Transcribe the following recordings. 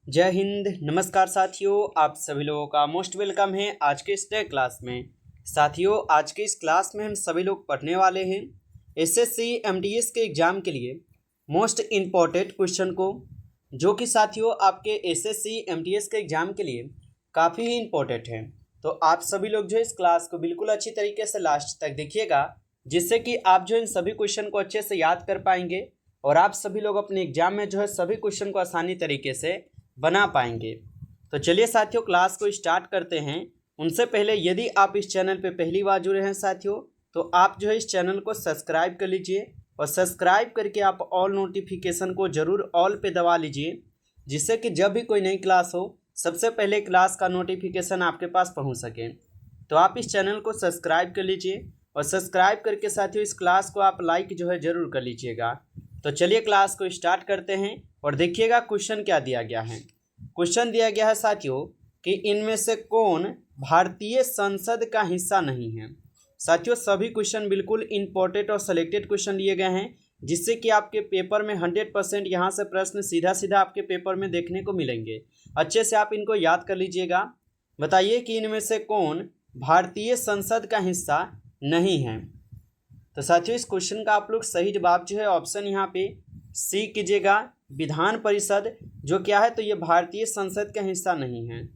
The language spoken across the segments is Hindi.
जय हिंद। नमस्कार साथियों, आप सभी लोगों का मोस्ट वेलकम है आज के इस नए क्लास में। साथियों, आज के इस क्लास में हम सभी लोग पढ़ने वाले हैं एसएससी एमटीएस के एग्ज़ाम के लिए मोस्ट इम्पॉर्टेंट क्वेश्चन को, जो कि साथियों आपके एसएससी एमटीएस के एग्ज़ाम के लिए काफ़ी ही इम्पोर्टेंट है। तो आप सभी लोग जो इस क्लास को बिल्कुल अच्छी तरीके से लास्ट तक देखिएगा, जिससे कि आप जो इन सभी क्वेश्चन को अच्छे से याद कर पाएंगे और आप सभी लोग अपने एग्जाम में जो है सभी क्वेश्चन को आसानी तरीके से बना पाएंगे। तो चलिए साथियों, क्लास को स्टार्ट करते हैं। उनसे पहले यदि आप इस चैनल पे पहली बार जुड़े हैं साथियों, तो आप जो है इस चैनल को सब्सक्राइब कर लीजिए और सब्सक्राइब करके आप ऑल नोटिफिकेशन को ज़रूर ऑल पे दबा लीजिए, जिससे कि जब भी कोई नई क्लास हो सबसे पहले क्लास का नोटिफिकेशन आपके पास पहुंच सके। तो आप इस चैनल को सब्सक्राइब कर लीजिए और सब्सक्राइब करके साथियों इस क्लास को आप लाइक जो है ज़रूर कर लीजिएगा। तो चलिए क्लास को स्टार्ट करते हैं और देखिएगा क्वेश्चन क्या दिया गया है। क्वेश्चन दिया गया है साथियों कि इनमें से कौन भारतीय संसद का हिस्सा नहीं है। साथियों, सभी क्वेश्चन बिल्कुल इम्पोर्टेंट और सेलेक्टेड क्वेश्चन लिए गए हैं, जिससे कि आपके पेपर में 100% यहाँ से प्रश्न सीधा सीधा आपके पेपर में देखने को मिलेंगे। अच्छे से आप इनको याद कर लीजिएगा। बताइए कि इनमें से कौन भारतीय संसद का हिस्सा नहीं है। तो साथियों, इस क्वेश्चन का आप लोग सही जवाब जो है ऑप्शन यहाँ पे सी कीजिएगा, विधान परिषद, जो क्या है तो ये भारतीय संसद का हिस्सा नहीं है।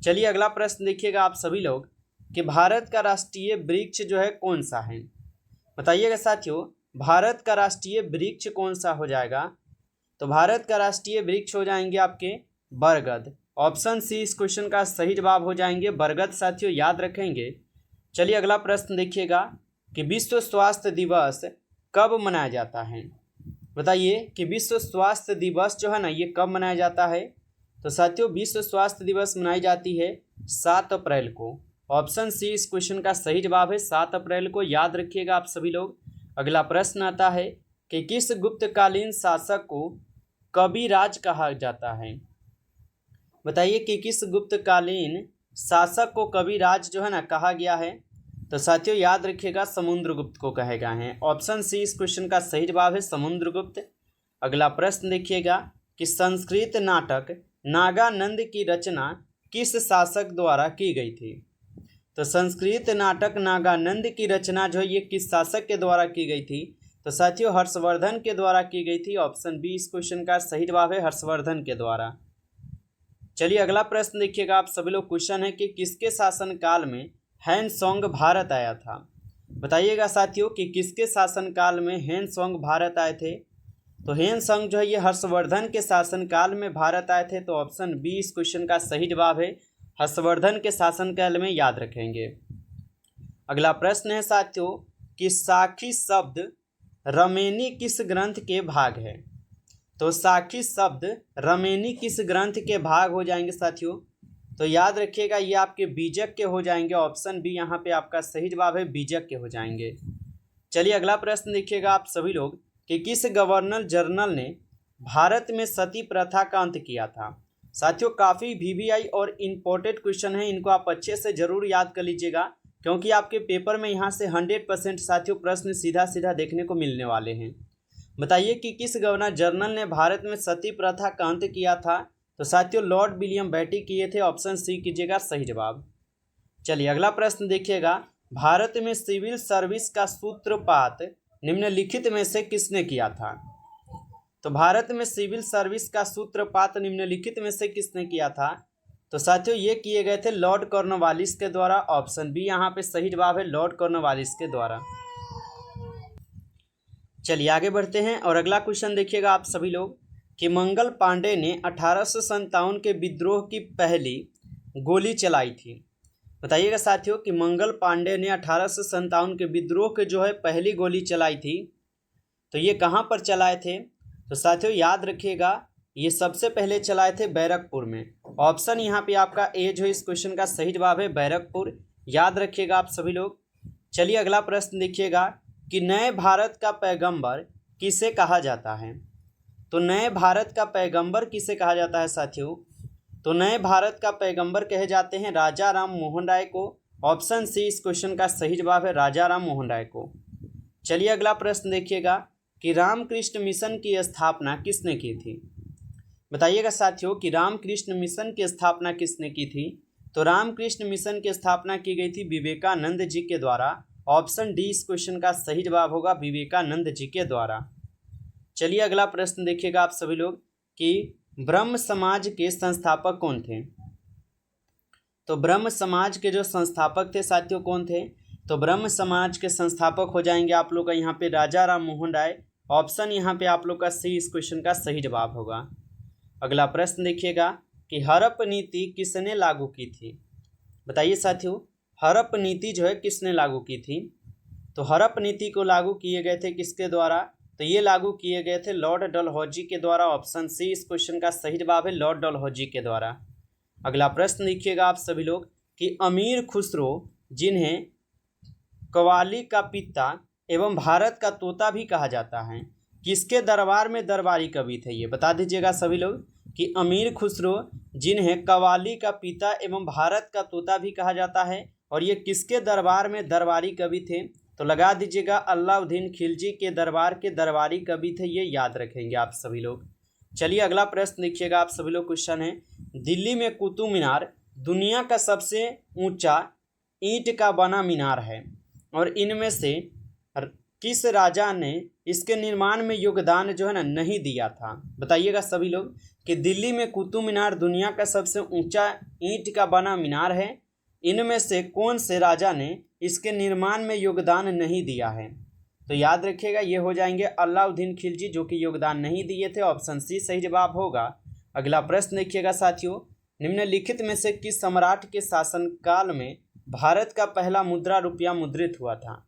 चलिए अगला प्रश्न देखिएगा आप सभी लोग कि भारत का राष्ट्रीय वृक्ष जो है कौन सा है। बताइएगा साथियों, भारत का राष्ट्रीय वृक्ष कौन सा हो जाएगा। तो भारत का राष्ट्रीय वृक्ष हो जाएंगे आपके बरगद। ऑप्शन सी इस क्वेश्चन का सही जवाब हो जाएंगे बरगद। साथियों याद रखेंगे। चलिए अगला प्रश्न देखिएगा कि विश्व स्वास्थ्य दिवस कब मनाया जाता है। बताइए कि विश्व स्वास्थ्य दिवस जो है ना ये कब मनाया जाता है। तो साथियों, विश्व स्वास्थ्य दिवस मनाई जाती है 7 अप्रैल को। ऑप्शन सी इस क्वेश्चन का सही जवाब है 7 अप्रैल को। याद रखिएगा आप सभी लोग। अगला प्रश्न आता है कि किस गुप्तकालीन शासक को कविराज कहा जाता है। बताइए कि किस गुप्तकालीन शासक को कविराज जो है ना कहा गया है। तो साथियों याद रखिएगा समुद्रगुप्त को कहे गए हैं। ऑप्शन सी इस क्वेश्चन का सही जवाब है समुद्रगुप्त। अगला प्रश्न देखिएगा कि संस्कृत नाटक नागानंद की रचना किस शासक द्वारा की गई थी। तो संस्कृत नाटक नागानंद की रचना जो है ये किस शासक के द्वारा की गई थी। तो साथियों हर्षवर्धन के द्वारा की गई थी। ऑप्शन बी इस क्वेश्चन का सही जवाब है हर्षवर्धन के द्वारा। चलिए अगला प्रश्न देखिएगा आप सभी लोग। क्वेश्चन है कि किसके शासनकाल में हैनसोंग भारत आया था। बताइएगा साथियों कि किसके शासनकाल में हैनसोंग भारत आए थे। तो हैनसोंग जो है ये हर्षवर्धन के शासनकाल में भारत आए थे। तो ऑप्शन बी इस क्वेश्चन का सही जवाब है हर्षवर्धन के शासनकाल में। याद रखेंगे। अगला प्रश्न है साथियों कि साखी शब्द रमेनी किस ग्रंथ के भाग है। तो साखी शब्द रमेनी किस ग्रंथ के भाग हो जाएंगे साथियों। तो याद रखिएगा ये आपके बीजक के हो जाएंगे। ऑप्शन बी यहाँ पे आपका सही जवाब है बीजक के हो जाएंगे। चलिए अगला प्रश्न देखिएगा आप सभी लोग कि किस गवर्नर जनरल ने भारत में सती प्रथा का अंत किया था। साथियों काफ़ी वीवीआई और इम्पोर्टेंट क्वेश्चन है, इनको आप अच्छे से ज़रूर याद कर लीजिएगा, क्योंकि आपके पेपर में यहाँ से 100% साथियों प्रश्न सीधा सीधा देखने को मिलने वाले हैं। बताइए कि किस गवर्नर जनरल ने भारत में सती प्रथा का अंत किया था। तो साथियों लॉर्ड विलियम बेटी किए थे। ऑप्शन सी कीजिएगा सही जवाब। चलिए अगला प्रश्न देखिएगा, भारत में सिविल सर्विस का सूत्रपात निम्नलिखित में से किसने किया था। तो भारत में सिविल सर्विस का सूत्रपात निम्नलिखित में से किसने किया था। तो साथियों ये किए गए थे लॉर्ड कॉर्नवालिस के द्वारा। ऑप्शन बी यहाँ पे सही जवाब है लॉर्ड कॉर्नवालिस के द्वारा। चलिए आगे बढ़ते हैं और अगला क्वेश्चन देखिएगा आप सभी लोग कि मंगल पांडे ने 1857 के विद्रोह की पहली गोली चलाई थी। बताइएगा साथियों कि मंगल पांडे ने 1857 के विद्रोह के जो है पहली गोली चलाई थी, तो ये कहाँ पर चलाए थे। तो साथियों याद रखिएगा ये सबसे पहले चलाए थे बैरकपुर में। ऑप्शन यहाँ पे आपका ए जो इस क्वेश्चन का सही जवाब है बैरकपुर। याद रखिएगा आप सभी लोग। चलिए अगला प्रश्न देखिएगा कि नए भारत का पैगंबर किसे कहा जाता है। तो नए भारत का पैगंबर किसे कहा जाता है साथियों। तो नए भारत का पैगंबर कहे जाते हैं राजा राम मोहन राय को। ऑप्शन सी इस क्वेश्चन का सही जवाब है राजा राम मोहन राय को। चलिए अगला प्रश्न देखिएगा कि रामकृष्ण मिशन की स्थापना किसने की थी। बताइएगा साथियों कि रामकृष्ण मिशन की स्थापना किसने की थी। तो रामकृष्ण मिशन की स्थापना की गई थी विवेकानंद जी के द्वारा। ऑप्शन डी इस क्वेश्चन का सही जवाब होगा, विवेकानंद जी के द्वारा। चलिए अगला प्रश्न देखिएगा आप सभी लोग कि ब्रह्म समाज के संस्थापक कौन थे। तो ब्रह्म समाज के जो संस्थापक थे साथियों कौन थे। तो ब्रह्म समाज के संस्थापक हो जाएंगे आप लोग का यहाँ पे राजा राम मोहन राय। ऑप्शन यहाँ पे आप लोग का सी इस क्वेश्चन का सही जवाब होगा। अगला प्रश्न देखिएगा कि हड़प नीति किसने लागू की थी। बताइए साथियों हड़प नीति जो है किसने लागू की थी। तो हड़प नीति को लागू किए गए थे किसके द्वारा। तो ये लागू किए गए थे लॉर्ड डलहौजी के द्वारा। ऑप्शन सी इस क्वेश्चन का सही जवाब है, लॉर्ड डलहौजी के द्वारा। अगला प्रश्न देखिएगा आप सभी लोग कि अमीर खुसरो जिन्हें कव्वाली का पिता एवं भारत का तोता भी कहा जाता है, किसके दरबार में दरबारी कवि थे। ये बता दीजिएगा सभी लोग कि अमीर खुसरो जिन्हें कव्वाली का पिता एवं भारत का तोता भी कहा जाता है और ये किसके दरबार में दरबारी कवि थे। तो लगा दीजिएगा अलाउद्दीन खिलजी के दरबार के दरबारी कवि थे, ये याद रखेंगे आप सभी लोग। चलिए अगला प्रश्न देखिएगा आप सभी लोग। क्वेश्चन है दिल्ली में कुतुब मीनार दुनिया का सबसे ऊंचा ईंट का बना मीनार है और इनमें से किस राजा ने इसके निर्माण में योगदान जो है ना नहीं दिया था। बताइएगा सभी लोग कि दिल्ली में कुतुब मीनार दुनिया का सबसे ऊंचा ईंट का बना मीनार है, इनमें से कौन से राजा ने इसके निर्माण में योगदान नहीं दिया है। तो याद रखिएगा ये हो जाएंगे अलाउद्दीन खिलजी जो कि योगदान नहीं दिए थे। ऑप्शन सी सही जवाब होगा। अगला प्रश्न देखिएगा साथियों निम्नलिखित में से किस सम्राट के शासनकाल में भारत का पहला मुद्रा रुपया मुद्रित हुआ था।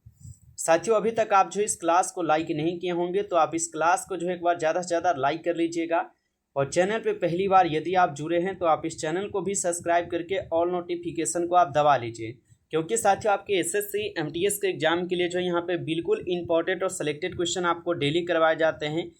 साथियों अभी तक आप जो इस क्लास को लाइक नहीं किए होंगे तो आप इस क्लास को जो एक बार ज़्यादा से ज़्यादा लाइक कर लीजिएगा और चैनल पे पहली बार यदि आप जुड़े हैं तो आप इस चैनल को भी सब्सक्राइब करके ऑल नोटिफिकेशन को आप दबा लीजिए, क्योंकि साथियों आपके एसएससी एमटीएस के एग्जाम के लिए जो यहाँ पे बिल्कुल इंपॉर्टेंट और सिलेक्टेड क्वेश्चन आपको डेली करवाए जाते हैं,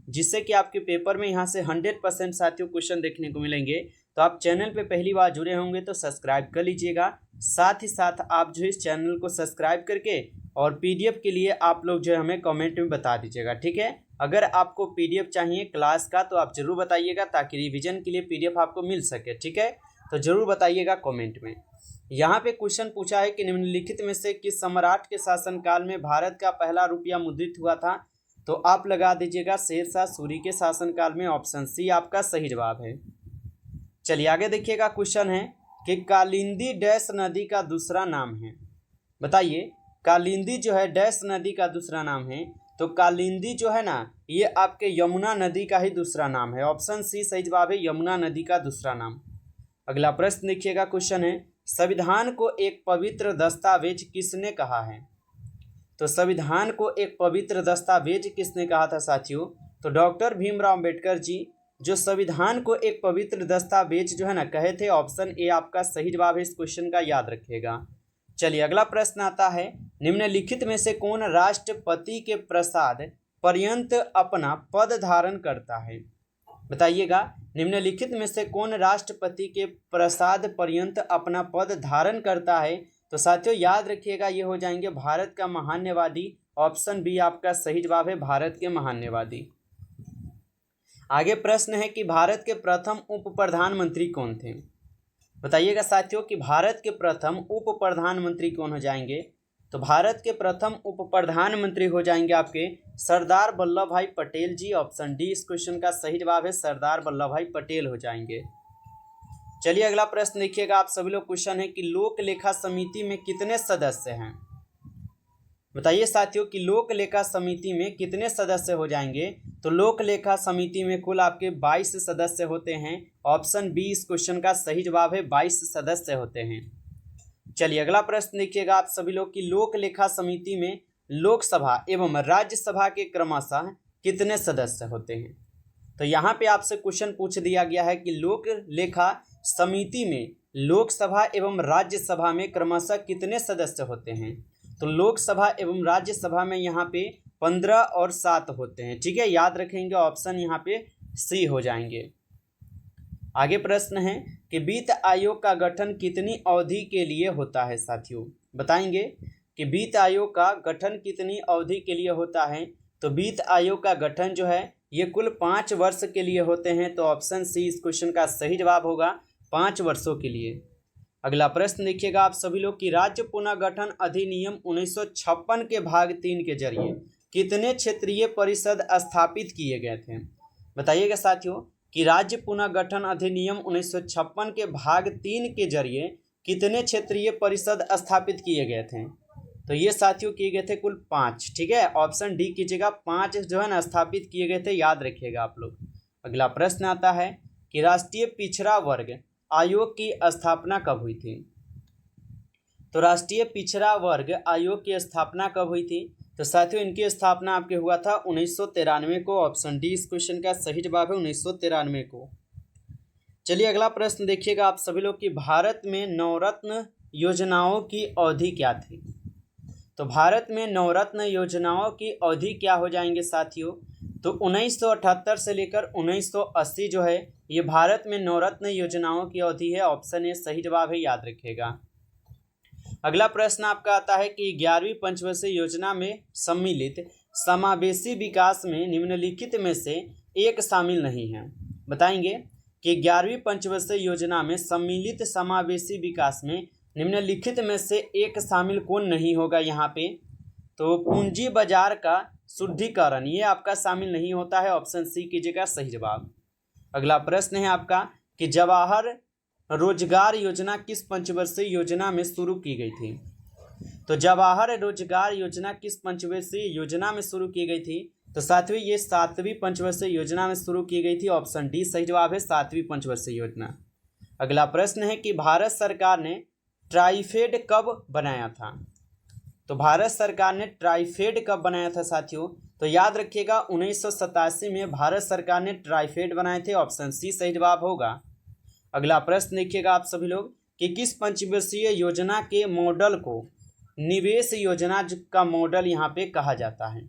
जिससे कि आपके पेपर में यहाँ से 100% साथियों क्वेश्चन देखने को मिलेंगे। तो आप चैनल पे पहली बार जुड़े होंगे तो सब्सक्राइब कर लीजिएगा। साथ ही साथ आप जो इस चैनल को सब्सक्राइब करके और पीडीएफ के लिए आप लोग जो है हमें कमेंट में बता दीजिएगा, ठीक है। अगर आपको पीडीएफ चाहिए क्लास का तो आप ज़रूर बताइएगा ताकि रिवीजन के लिए पीडीएफ आपको मिल सके, ठीक है। तो ज़रूर बताइएगा कमेंट में। यहाँ पे क्वेश्चन पूछा है कि निम्नलिखित में से किस सम्राट के शासनकाल में भारत का पहला रुपया मुद्रित हुआ था। तो आप लगा दीजिएगा शेरशाह सूरी के शासनकाल में। ऑप्शन सी आपका सही जवाब है। चलिए आगे देखिएगा क्वेश्चन है कि कालिंदी डैश नदी का दूसरा नाम है। बताइए कालिंदी जो है डैश नदी का दूसरा नाम है। तो कालिंदी जो है ना ये आपके यमुना नदी का ही दूसरा नाम है। ऑप्शन सी सही जवाब है, यमुना नदी का दूसरा नाम। अगला प्रश्न देखिएगा क्वेश्चन है संविधान को एक पवित्र दस्तावेज किसने कहा है। तो संविधान को एक पवित्र दस्तावेज किसने कहा था साथियों। तो डॉक्टर भीमराव अंबेडकर जी जो संविधान को एक पवित्र दस्तावेज जो है ना कहे थे। ऑप्शन ए आपका सही जवाब है, इस क्वेश्चन का याद रखिएगा। चलिए अगला प्रश्न आता है निम्नलिखित में से कौन राष्ट्रपति के प्रसाद पर्यंत अपना पद धारण करता है। बताइएगा निम्नलिखित में से कौन राष्ट्रपति के प्रसाद पर्यंत अपना पद धारण करता है। तो साथियों याद रखिएगा ये हो जाएंगे भारत का महान्यवादी। ऑप्शन बी आपका सही जवाब है, भारत के महान्यवादी। आगे प्रश्न है कि भारत के प्रथम उप प्रधानमंत्री कौन थे। बताइएगा साथियों कि भारत के प्रथम उप प्रधानमंत्री कौन हो जाएंगे। तो भारत के प्रथम उप प्रधानमंत्री हो जाएंगे आपके सरदार वल्लभ भाई पटेल जी। ऑप्शन डी इस क्वेश्चन का सही जवाब है, सरदार वल्लभ भाई पटेल हो जाएंगे। चलिए अगला प्रश्न देखिएगा आप सभी लोग। क्वेश्चन है कि लोक लेखा समिति में कितने सदस्य हैं। बताइए साथियों कि लोक लेखा समिति में कितने सदस्य हो जाएंगे। तो लोक लेखा समिति में कुल आपके 22 सदस्य होते हैं। ऑप्शन बी इस क्वेश्चन का सही जवाब है, 22 सदस्य होते हैं। चलिए अगला प्रश्न देखिएगा आप सभी लोग कि लोक लेखा समिति में लोकसभा एवं राज्यसभा के क्रमशः कितने सदस्य होते हैं। तो यहाँ पे आपसे क्वेश्चन पूछ दिया गया है कि लोक लेखा समिति में लोकसभा एवं राज्यसभा में क्रमशः कितने सदस्य होते हैं। तो लोकसभा एवं राज्यसभा में यहाँ पे 15 और 7 होते हैं, ठीक है। याद रखेंगे ऑप्शन यहाँ पे सी हो जाएंगे। आगे प्रश्न है कि वित्त आयोग का गठन कितनी अवधि के लिए होता है साथियों। बताएंगे कि वित्त आयोग का गठन कितनी अवधि के लिए होता है। तो वित्त आयोग का गठन जो है ये कुल 5 वर्ष के लिए होते हैं। तो ऑप्शन सी इस क्वेश्चन का सही जवाब होगा, 5 वर्षों के लिए। अगला प्रश्न देखिएगा आप सभी लोग कि राज्य पुनर्गठन अधिनियम 1956 के भाग 3 के जरिए कितने क्षेत्रीय परिषद स्थापित किए गए थे? बताइएगा साथियों कि राज्य पुनर्गठन अधिनियम 1956 के भाग 3 के जरिए कितने क्षेत्रीय परिषद स्थापित किए गए थे? तो ये साथियों किए गए थे कुल 5। ठीक है, ऑप्शन डी कीजिएगा, 5 जो है ना स्थापित किए गए थे, याद रखिएगा आप लोग। अगला प्रश्न आता है कि राष्ट्रीय पिछड़ा वर्ग आयोग की स्थापना कब हुई थी? तो राष्ट्रीय पिछड़ा वर्ग आयोग की स्थापना कब हुई थी? तो साथियों इनकी स्थापना आपके हुआ था 1993 को। ऑप्शन डी इस क्वेश्चन का सही जवाब है, 1993 को। चलिए अगला प्रश्न देखिएगा आप सभी लोग कि भारत में नवरत्न योजनाओं की अवधि क्या थी? तो भारत में नवरत्न योजनाओं की अवधि क्या हो जाएंगे साथियों? तो 1978 से लेकर 1980 जो है ये भारत में नवरत्न योजनाओं की अवधि है। ऑप्शन ए सही जवाब है, याद रखिएगा। अगला प्रश्न आपका आता है कि 11वीं पंचवर्षीय योजना में सम्मिलित समावेशी विकास में निम्नलिखित में से एक शामिल नहीं है। बताएंगे कि 11वीं पंचवर्षीय योजना में सम्मिलित समावेशी विकास में निम्नलिखित में से एक शामिल कौन नहीं होगा यहाँ पे? तो पूंजी बाजार का शुद्धिकरण ये आपका शामिल नहीं होता है। ऑप्शन सी कीजिएगा सही जवाब। अगला प्रश्न है आपका कि जवाहर रोजगार योजना किस पंचवर्षीय योजना में शुरू की गई थी? तो जवाहर रोजगार योजना किस पंचवर्षीय योजना में शुरू की गई थी? तो साथियों ये 7वीं पंचवर्षीय योजना में शुरू की गई थी। ऑप्शन डी सही जवाब है, 7वीं पंचवर्षीय योजना। अगला प्रश्न है कि भारत सरकार ने ट्राइफेड कब बनाया था? तो भारत सरकार ने ट्राइफेड कब बनाया था साथियों? तो याद रखिएगा 1987 में भारत सरकार ने ट्राइफेड बनाए थे। ऑप्शन सी सही जवाब होगा। अगला प्रश्न देखिएगा आप सभी लोग कि किस पंचवर्षीय योजना के मॉडल को निवेश योजना का मॉडल यहाँ पे कहा जाता है?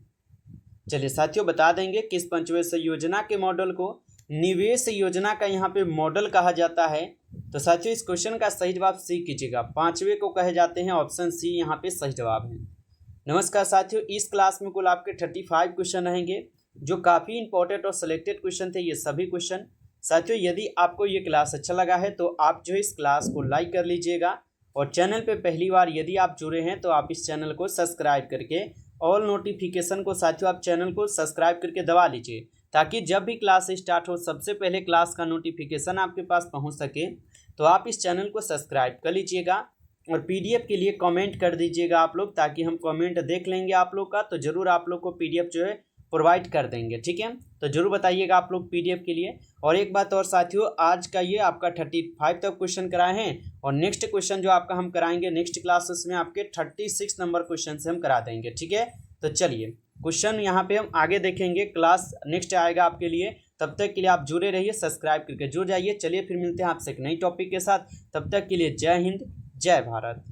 चलिए साथियों बता देंगे किस पंचवर्षीय योजना के मॉडल को निवेश योजना का यहाँ पे मॉडल कहा जाता है। तो साथियों इस क्वेश्चन का सही जवाब सी कीजिएगा, 5वें को कहे जाते हैं। ऑप्शन सी यहाँ पे सही जवाब है। नमस्कार साथियों, इस क्लास में कुल आपके 35 क्वेश्चन रहेंगे जो काफ़ी इंपॉर्टेंट और सिलेक्टेड क्वेश्चन थे। ये सभी क्वेश्चन साथियों यदि आपको ये क्लास अच्छा लगा है तो आप जो इस क्लास को लाइक कर लीजिएगा, और चैनल पे पहली बार यदि आप जुड़े हैं तो आप इस चैनल को सब्सक्राइब करके ऑल नोटिफिकेशन को साथियों आप चैनल को सब्सक्राइब करके दबा लीजिए, ताकि जब भी क्लास स्टार्ट हो सबसे पहले क्लास का नोटिफिकेशन आपके पास पहुंच सके। तो आप इस चैनल को सब्सक्राइब कर लीजिएगा और पीडीएफ के लिए कमेंट कर दीजिएगा आप लोग, ताकि हम कमेंट देख लेंगे आप लोग का, तो ज़रूर आप लोग को पीडीएफ जो है प्रोवाइड कर देंगे। ठीक है, तो जरूर बताइएगा आप लोग पीडीएफ के लिए। और एक बात और साथियों, आज का ये आपका 35 तक क्वेश्चन कराए हैं, और नेक्स्ट क्वेश्चन जो आपका हम कराएंगे नेक्स्ट क्लासेस में आपके 36 नंबर क्वेश्चन से हम करा देंगे। ठीक है, तो चलिए क्वेश्चन यहाँ पे हम आगे देखेंगे, क्लास नेक्स्ट आएगा आपके लिए। तब तक के लिए आप जुड़े रहिए, सब्सक्राइब करके जुड़ जाइए। चलिए फिर मिलते हैं आपसे एक नई टॉपिक के साथ, तब तक के लिए जय हिंद जय भारत।